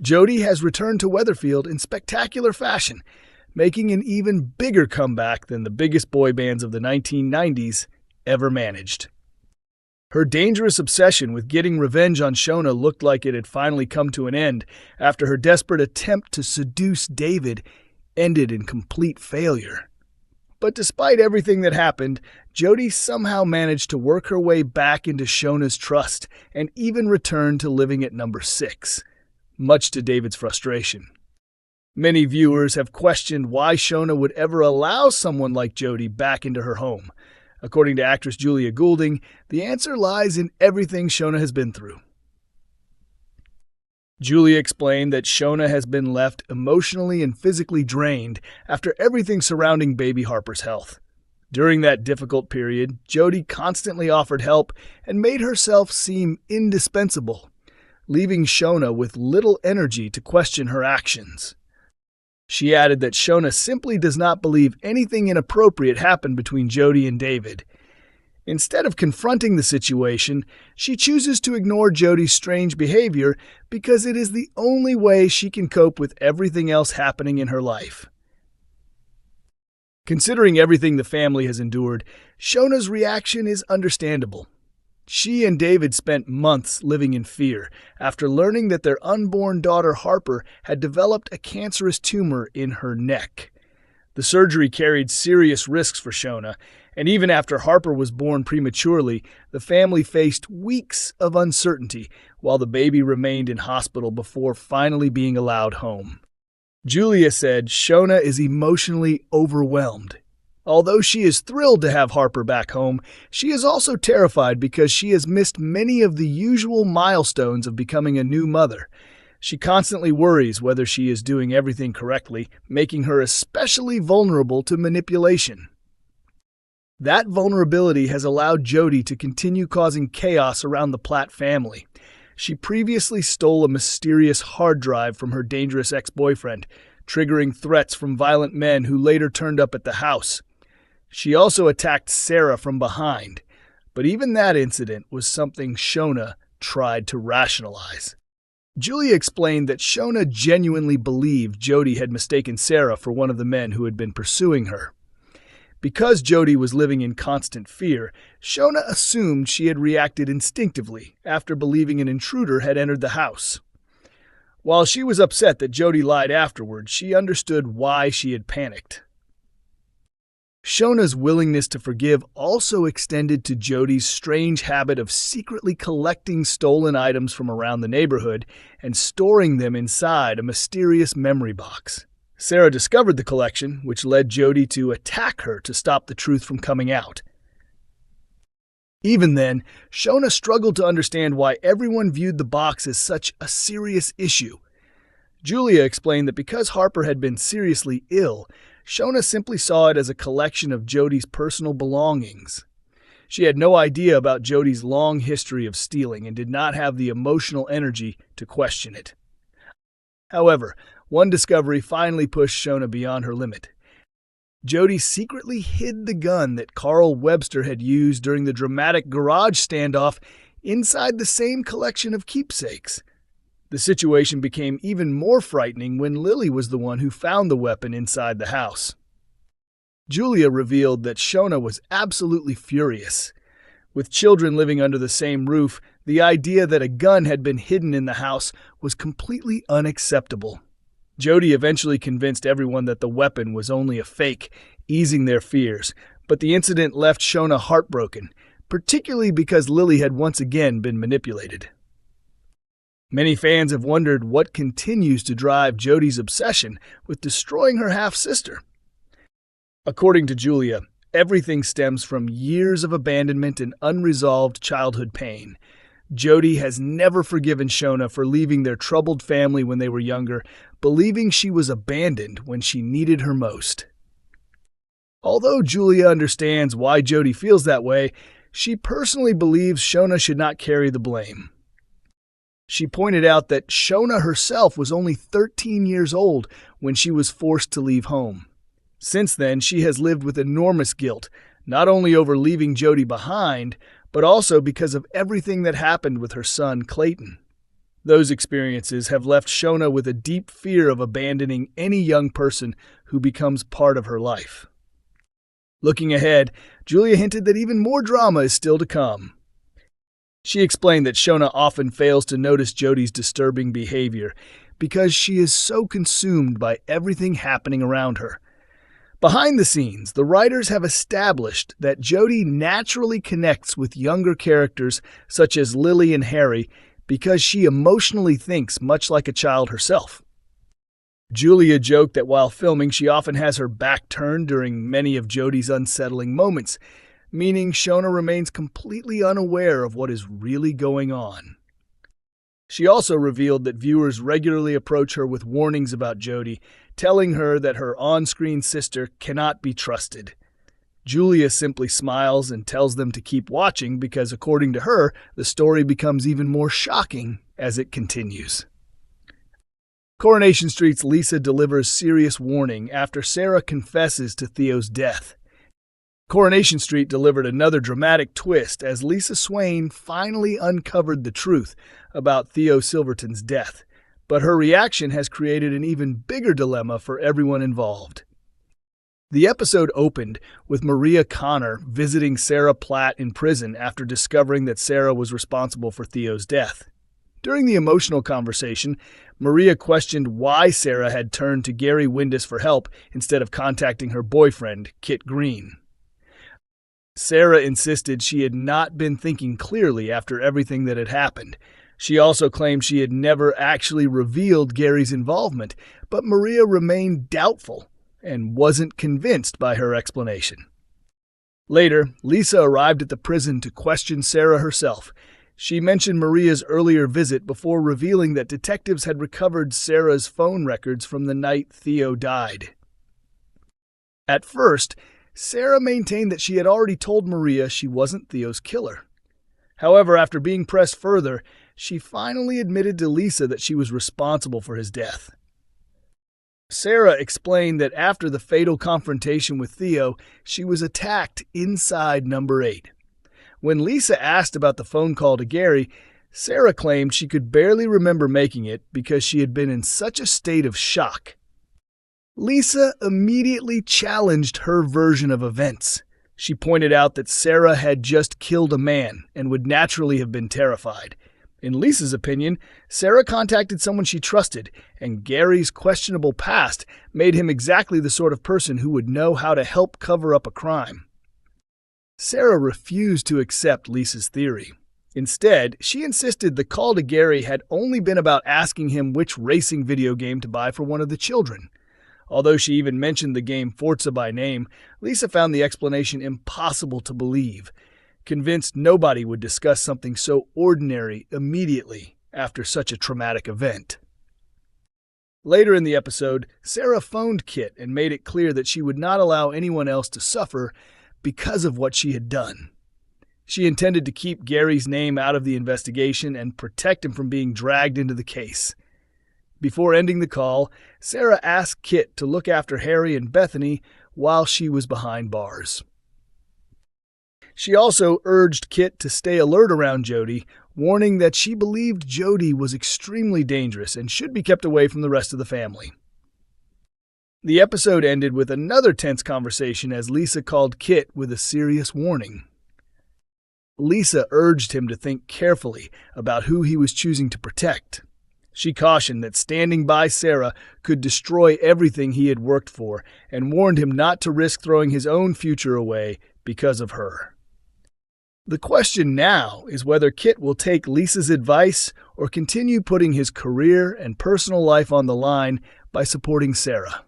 Jodie has returned to Weatherfield in spectacular fashion, making an even bigger comeback than the biggest boy bands of the 1990s ever managed. Her dangerous obsession with getting revenge on Shona looked like it had finally come to an end after her desperate attempt to seduce David ended in complete failure. But despite everything that happened, Jodie somehow managed to work her way back into Shona's trust and even returned to living at number 6, much to David's frustration. Many viewers have questioned why Shona would ever allow someone like Jodie back into her home. According to actress Julia Goulding, the answer lies in everything Shona has been through. Julia explained that Shona has been left emotionally and physically drained after everything surrounding baby Harper's health. During that difficult period, Jodie constantly offered help and made herself seem indispensable, leaving Shona with little energy to question her actions. She added that Shona simply does not believe anything inappropriate happened between Jodie and David. Instead of confronting the situation, she chooses to ignore Jodie's strange behavior because it is the only way she can cope with everything else happening in her life. Considering everything the family has endured, Shona's reaction is understandable. She and David spent months living in fear after learning that their unborn daughter Harper had developed a cancerous tumor in her neck. The surgery carried serious risks for Shona, and even after Harper was born prematurely, the family faced weeks of uncertainty while the baby remained in hospital before finally being allowed home. Julia said Shona is emotionally overwhelmed. Although she is thrilled to have Harper back home, she is also terrified because she has missed many of the usual milestones of becoming a new mother. She constantly worries whether she is doing everything correctly, making her especially vulnerable to manipulation. That vulnerability has allowed Jodie to continue causing chaos around the Platt family. She previously stole a mysterious hard drive from her dangerous ex-boyfriend, triggering threats from violent men who later turned up at the house. She also attacked Sarah from behind, but even that incident was something Shona tried to rationalize. Julia explained that Shona genuinely believed Jodie had mistaken Sarah for one of the men who had been pursuing her. Because Jodie was living in constant fear, Shona assumed she had reacted instinctively after believing an intruder had entered the house. While she was upset that Jodie lied afterward, she understood why she had panicked. Shona's willingness to forgive also extended to Jodie's strange habit of secretly collecting stolen items from around the neighborhood and storing them inside a mysterious memory box. Sarah discovered the collection, which led Jodie to attack her to stop the truth from coming out. Even then, Shona struggled to understand why everyone viewed the box as such a serious issue. Julia explained that because Harper had been seriously ill, Shona simply saw it as a collection of Jodie's personal belongings. She had no idea about Jodie's long history of stealing and did not have the emotional energy to question it. However, one discovery finally pushed Shona beyond her limit. Jodie secretly hid the gun that Carl Webster had used during the dramatic garage standoff inside the same collection of keepsakes. The situation became even more frightening when Lily was the one who found the weapon inside the house. Julia revealed that Shona was absolutely furious. With children living under the same roof, the idea that a gun had been hidden in the house was completely unacceptable. Jodie eventually convinced everyone that the weapon was only a fake, easing their fears, but the incident left Shona heartbroken, particularly because Lily had once again been manipulated. Many fans have wondered what continues to drive Jodie's obsession with destroying her half-sister. According to Julia, everything stems from years of abandonment and unresolved childhood pain. Jodie has never forgiven Shona for leaving their troubled family when they were younger, believing she was abandoned when she needed her most. Although Julia understands why Jodie feels that way, she personally believes Shona should not carry the blame. She pointed out that Shona herself was only 13 years old when she was forced to leave home. Since then, she has lived with enormous guilt, not only over leaving Jodie behind, but also because of everything that happened with her son, Clayton. Those experiences have left Shona with a deep fear of abandoning any young person who becomes part of her life. Looking ahead, Julia hinted that even more drama is still to come. She explained that Shona often fails to notice Jodie's disturbing behavior because she is so consumed by everything happening around her. Behind the scenes, the writers have established that Jodie naturally connects with younger characters such as Lily and Harry because she emotionally thinks much like a child herself. Julia joked that while filming, she often has her back turned during many of Jodie's unsettling moments, meaning Shona remains completely unaware of what is really going on. She also revealed that viewers regularly approach her with warnings about Jodie, telling her that her on-screen sister cannot be trusted. Julia simply smiles and tells them to keep watching because, according to her, the story becomes even more shocking as it continues. Coronation Street's Lisa delivers serious warning after Sarah confesses to Theo's death. Coronation Street delivered another dramatic twist as Lisa Swain finally uncovered the truth about Theo Silverton's death, but her reaction has created an even bigger dilemma for everyone involved. The episode opened with Maria Connor visiting Sarah Platt in prison after discovering that Sarah was responsible for Theo's death. During the emotional conversation, Maria questioned why Sarah had turned to Gary Windus for help instead of contacting her boyfriend, Kit Green. Sarah insisted she had not been thinking clearly after everything that had happened. She also claimed she had never actually revealed Gary's involvement, but Maria remained doubtful and wasn't convinced by her explanation. Later, Lisa arrived at the prison to question Sarah herself. She mentioned Maria's earlier visit before revealing that detectives had recovered Sarah's phone records from the night Theo died. At first, Sarah maintained that she had already told Maria she wasn't Theo's killer. However, after being pressed further, she finally admitted to Lisa that she was responsible for his death. Sarah explained that after the fatal confrontation with Theo, she was attacked inside number 8. When Lisa asked about the phone call to Gary, Sarah claimed she could barely remember making it because she had been in such a state of shock. Lisa immediately challenged her version of events. She pointed out that Sarah had just killed a man and would naturally have been terrified. In Lisa's opinion, Sarah contacted someone she trusted, and Gary's questionable past made him exactly the sort of person who would know how to help cover up a crime. Sarah refused to accept Lisa's theory. Instead, she insisted the call to Gary had only been about asking him which racing video game to buy for one of the children. Although she even mentioned the game Forza by name, Lisa found the explanation impossible to believe, convinced nobody would discuss something so ordinary immediately after such a traumatic event. Later in the episode, Sarah phoned Kit and made it clear that she would not allow anyone else to suffer because of what she had done. She intended to keep Gary's name out of the investigation and protect him from being dragged into the case. Before ending the call, Sarah asked Kit to look after Harry and Bethany while she was behind bars. She also urged Kit to stay alert around Jodie, warning that she believed Jodie was extremely dangerous and should be kept away from the rest of the family. The episode ended with another tense conversation as Lisa called Kit with a serious warning. Lisa urged him to think carefully about who he was choosing to protect. She cautioned that standing by Sarah could destroy everything he had worked for and warned him not to risk throwing his own future away because of her. The question now is whether Kit will take Lisa's advice or continue putting his career and personal life on the line by supporting Sarah.